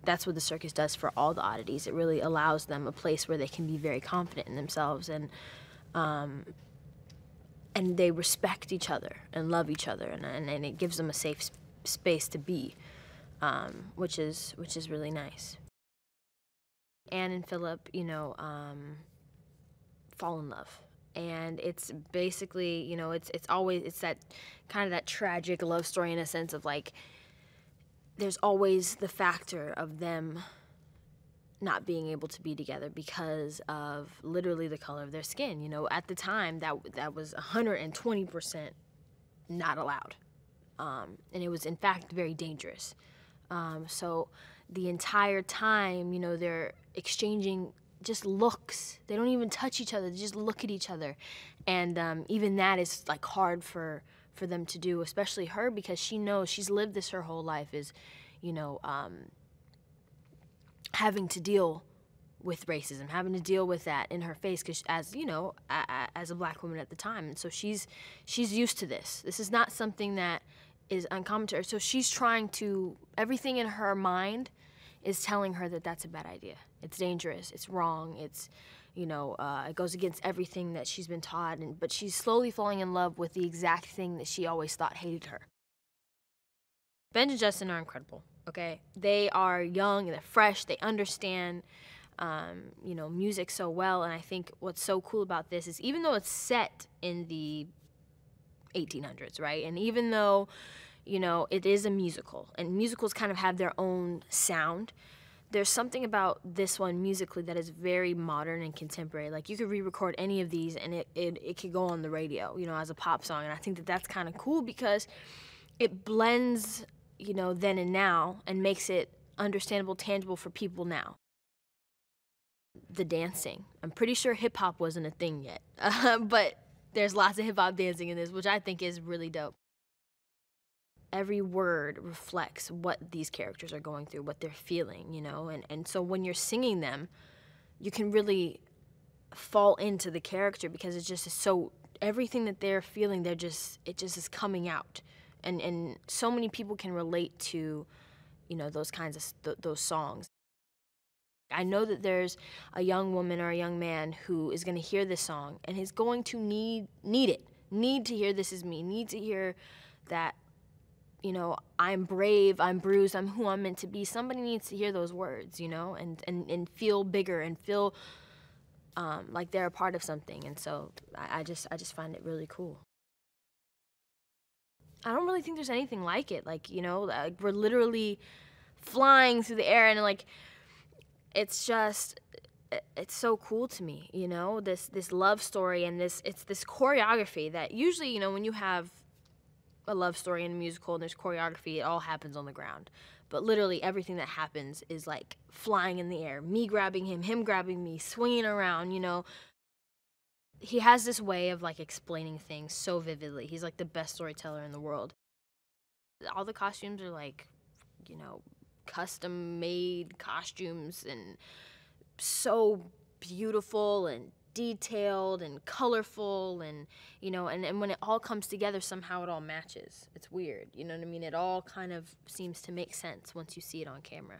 that's what the circus does for all the oddities. It really allows them a place where they can be very confident in themselves, and they respect each other and love each other, and it gives them a safe space to be, which is really nice. Anne and Philip, fall in love. And it's basically, it's that kind of that tragic love story in a sense of like, there's always the factor of them not being able to be together because of literally the color of their skin. At the time, that was 120% not allowed. And it was, in fact, very dangerous. So the entire time, they're exchanging just looks. They don't even touch each other. They just look at each other. And even that is like hard for them to do, especially her, because she knows she's lived this her whole life, is, having to deal with racism, having to deal with that in her face, because as a black woman at the time, and so she's used to this. This is not something that is uncommon to her. So she's trying to, everything in her mind is telling her that that's a bad idea. It's dangerous. It's wrong. It's, it goes against everything that she's been taught. But she's slowly falling in love with the exact thing that she always thought hated her. Ben and Justin are incredible. Okay, they are young, they're fresh, they understand, music so well. And I think what's so cool about this is, even though it's set in the 1800s, right? And even though, it is a musical, and musicals kind of have their own sound, there's something about this one musically that is very modern and contemporary. Like, you could re-record any of these and it could go on the radio, as a pop song. And I think that that's kind of cool because it blends, then and now, and makes it understandable, tangible for people now. The dancing. I'm pretty sure hip-hop wasn't a thing yet, but there's lots of hip-hop dancing in this, which I think is really dope. Every word reflects what these characters are going through, what they're feeling, and so when you're singing them, you can really fall into the character, because it's just so, everything that they're feeling, it just is coming out. And so many people can relate to, those kinds of, those songs. I know that there's a young woman or a young man who is going to hear this song and is going to need to hear "This Is Me," need to hear that, I'm brave, I'm bruised, I'm who I'm meant to be. Somebody needs to hear those words, and feel bigger and feel like they're a part of something. And so I just find it really cool. I don't really think there's anything like it. Like, we're literally flying through the air, and like, it's so cool to me, this love story, and it's this choreography that usually, when you have a love story in a musical and there's choreography, it all happens on the ground. But literally everything that happens is like flying in the air, me grabbing him grabbing me, swinging around, He has this way of like explaining things so vividly. He's like the best storyteller in the world. All the costumes are like, custom made costumes, and so beautiful and detailed and colorful, and and when it all comes together, somehow it all matches. It's weird, you know what I mean? It all kind of seems to make sense once you see it on camera.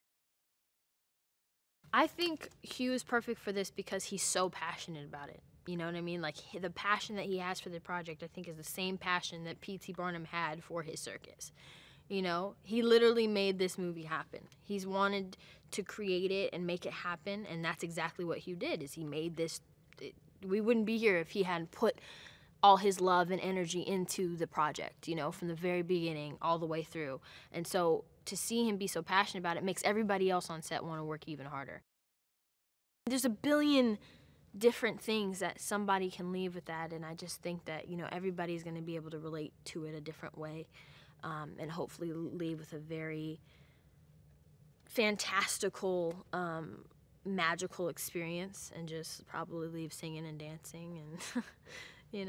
I think Hugh is perfect for this because he's so passionate about it. You know what I mean? Like, the passion that he has for the project, I think, is the same passion that P.T. Barnum had for his circus. He literally made this movie happen. He's wanted to create it and make it happen, and that's exactly what Hugh did, is he made this. We wouldn't be here if he hadn't put all his love and energy into the project, from the very beginning all the way through. And so to see him be so passionate about it makes everybody else on set want to work even harder. There's a billion different things that somebody can leave with that, and I just think that, everybody's going to be able to relate to it a different way, and hopefully leave with a very fantastical, magical experience, and just probably leave singing and dancing and,